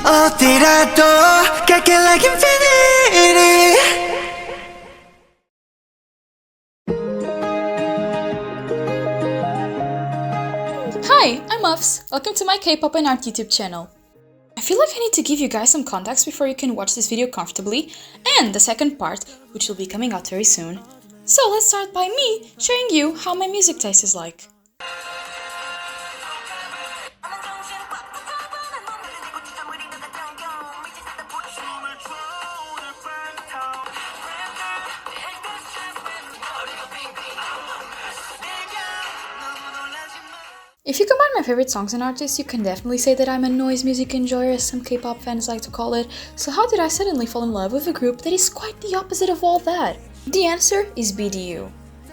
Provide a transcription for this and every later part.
어디라도 갈게 like infinity. Hi, I'm Ufs. Welcome to my K-pop and art YouTube channel. I feel like I need to give you guys some context before you can watch this video comfortably, and the second part, which will be coming out very soon. So let's start by me showing you how my music taste is like. If you combine my favorite songs and artists, you can definitely say that I'm a noise music enjoyer, as some K-pop fans like to call it. So how did I suddenly fall in love with a group that is quite the opposite of all that? The answer is B.D.U.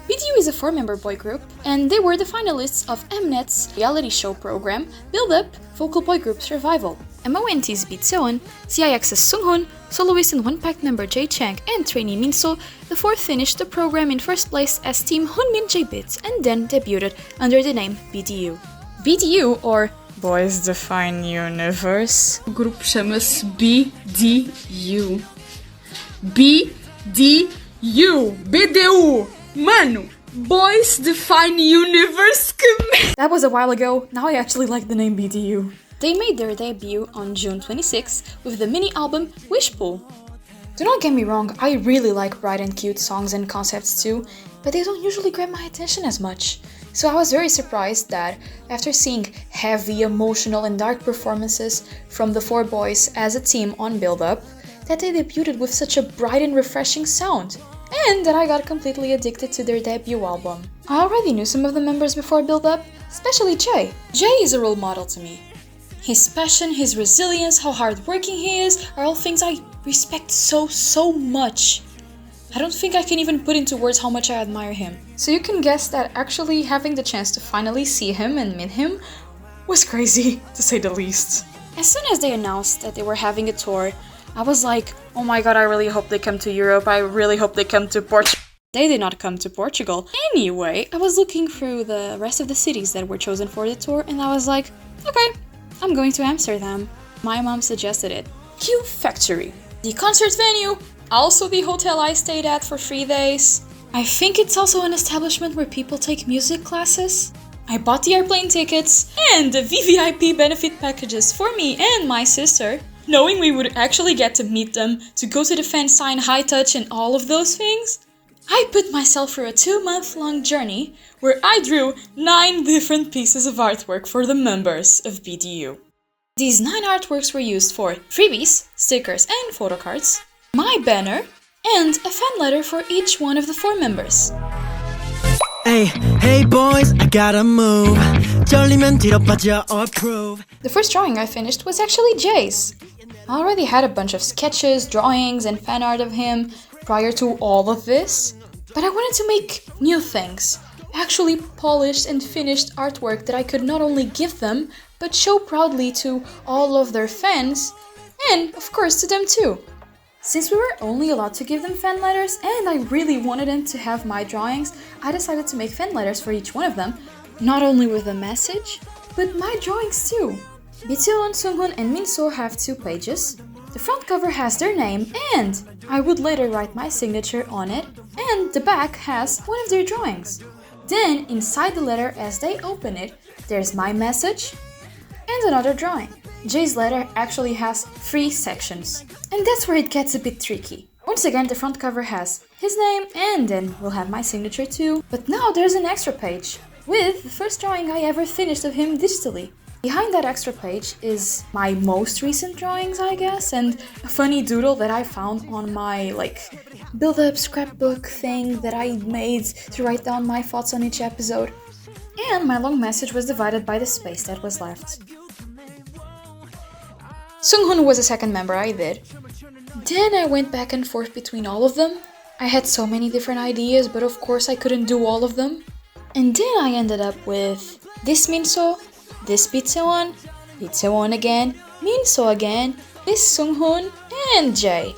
B.D.U is a 4-member boy group, and they were the finalists of Mnet's reality show program, Build Up Vocal Boy Group Survival. MONT's B.D.U, CIX's Sunghoon, soloist and one-pack member Jae Chang, and trainee Minso, the 4 finished the program in first place as Team Hunmin J-Bits and then debuted under the name B.D.U. B.D.U, or Boys Define Universe. O grupo chama-se B.D.U. B.D.U. B.D.U. Mano, Boys Define Universe. That was a while ago, now I actually like the name B.D.U. They made their debut on June 26 with the mini-album Wish Pool. Do not get me wrong, I really like bright and cute songs and concepts too, but they don't usually grab my attention as much. So I was very surprised that, after seeing heavy, emotional and dark performances from the 4 boys as a team on Build Up, that they debuted with such a bright and refreshing sound, and that I got completely addicted to their debut album. I already knew some of the members before Build Up, especially Jae. Jae is a role model to me. His passion, his resilience, how hardworking he is are all things I respect so much. I don't think I can even put into words how much I admire him. So you can guess that actually having the chance to finally see him and meet him was crazy, to say the least. As soon as they announced that they were having a tour, I was like, oh my god, I really hope they come to Europe, I really hope they come to Portugal. They did not come to Portugal. Anyway, I was looking through the rest of the cities that were chosen for the tour and I was like, okay, I'm going to Amsterdam. My mom suggested it. Q Factory. The concert venue, also the hotel I stayed at for 3 days. I think it's also an establishment where people take music classes. I bought the airplane tickets and the VVIP benefit packages for me and my sister, knowing we would actually get to meet them, to go to the fan sign, high touch and all of those things. I put myself through a 2-month-long journey where I drew 9 different pieces of artwork for the members of B.D.U. These 9 artworks were used for freebies, stickers and photocards, my banner, and a fan letter for each one of the 4 members. Hey boys, I gotta move. 쫄리면 뒤로 빠져 or prove. The first drawing I finished was actually Jay's. I already had a bunch of sketches, drawings, and fan art of him prior to all of this, but I wanted to make new things, actually polished and finished artwork that I could not only give them, but show proudly to all of their fans, and of course to them too. Since we were only allowed to give them fan letters, and I really wanted them to have my drawings, I decided to make fan letters for each one of them, not only with a message, but my drawings too. B.D.U, Sunghoon and Minso have 2 pages. The front cover has their name, and I would later write my signature on it, and the back has one of their drawings. Then, inside the letter as they open it, there's my message and another drawing. Jay's letter actually has 3 sections, and that's where it gets a bit tricky. Once again, the front cover has his name, and then we'll have my signature too. But now there's an extra page, with the first drawing I ever finished of him digitally. Behind that extra page is my most recent drawings, I guess, and a funny doodle that I found on my, build-up scrapbook thing that I made to write down my thoughts on each episode. And my long message was divided by the space that was left. Sunghoon was the second member I did. Then I went back and forth between all of them. I had so many different ideas, but of course I couldn't do all of them. And then I ended up with this Minso, this B.D.U again, Minso again, this Sunghoon, and Jae.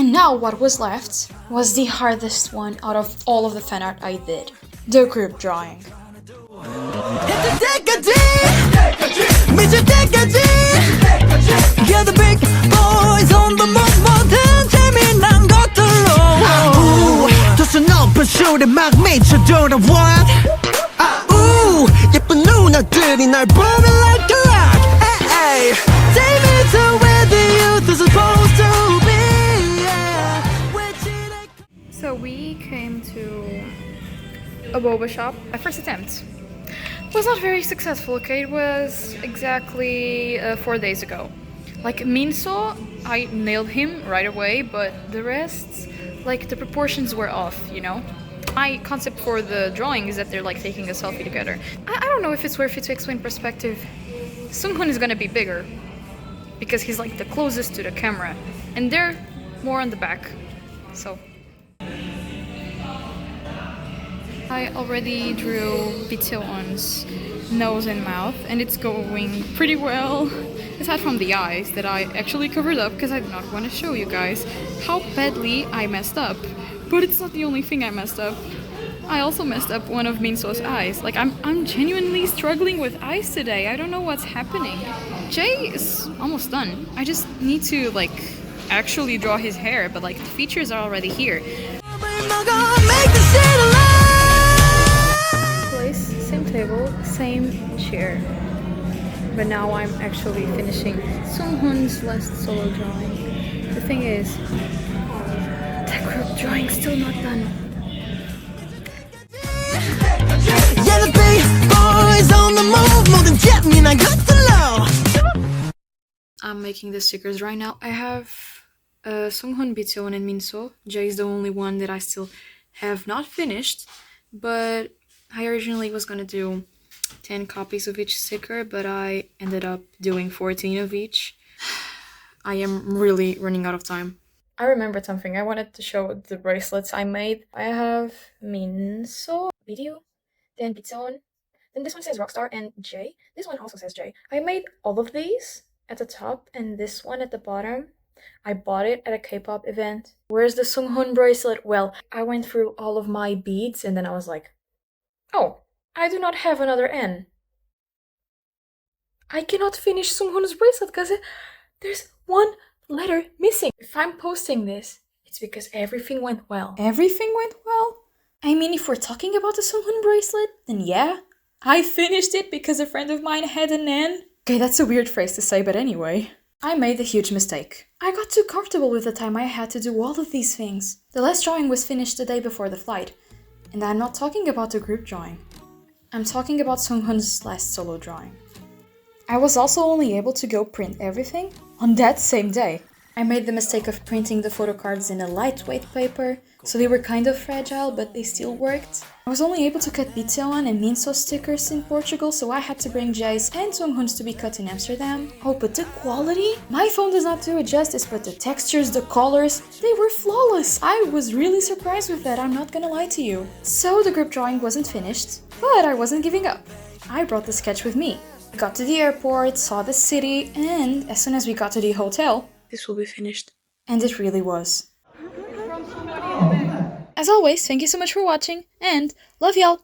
And now what was left was the hardest one out of all of the fan art I did. The group drawing. Yeah, the big boys on the move 모든 재미난 것들로 두손 높은 술에 막 미쳐 돌아와 예쁜 누나들이 날 보면 like a rock ay, take me to where the youth is supposed to be. So we came to a boba shop. My first attempt was not very successful, okay? It was exactly 4 days ago. Like Minso, I nailed him right away, but the rest, like the proportions were off, you know? My concept for the drawing is that they're like taking a selfie together. I don't know if it's worth it to explain perspective. Sunghun is gonna be bigger because he's like the closest to the camera and they're more on the back, so. I already drew B.D.U's nose and mouth and it's going pretty well. Aside from the eyes that I actually covered up because I did not want to show you guys how badly I messed up. But it's not the only thing I messed up. I also messed up one of Minso's eyes. Like I'm genuinely struggling with eyes today. I don't know what's happening. Jay is almost done. I just need to like actually draw his hair, but like the features are already here. Same table, same chair. But now I'm actually finishing Sunghun's last solo drawing. The thing is, that group drawing's still not done. Yeah, the big boys on the move 모든 재미난 것들로. I'm making the stickers right now. I have Sunghun, B.D.U and Minso. Jay is the only one that I still have not finished, but I originally was gonna do 10 copies of each sticker, but I ended up doing 14 of each. I am really running out of time. I remembered something. I wanted to show the bracelets I made. I have Minso, B.D.U, then B.D.U, then this one says Rockstar and J. This one also says J. I made all of these at the top and this one at the bottom. I bought it at a K-pop event. Where's the Sunghun bracelet? Well, I went through all of my beads and then I was like, oh, I do not have another N. I cannot finish Sunghun's bracelet because there's one letter missing. If I'm posting this, it's because everything went well. Everything went well? I mean, if we're talking about the Sunghun bracelet, then yeah. I finished it because a friend of mine had an N. Okay, that's a weird phrase to say, but anyway. I made a huge mistake. I got too comfortable with the time I had to do all of these things. The last drawing was finished the day before the flight. And I'm not talking about the group drawing. I'm talking about Sunghun's last solo drawing. I was also only able to go print everything on that same day. I made the mistake of printing the photocards in a lightweight paper, so they were kind of fragile, but they still worked. I was only able to cut B.D.U and Minso stickers in Portugal, so I had to bring Jay's and Sunghun's to be cut in Amsterdam. Oh, but the quality? My phone does not do it justice, but the textures, the colors, they were flawless. I was really surprised with that, I'm not gonna lie to you. So the group drawing wasn't finished, but I wasn't giving up. I brought the sketch with me. I got to the airport, saw the city, and as soon as we got to the hotel, this will be finished. And it really was. As always, thank you so much for watching, and love y'all!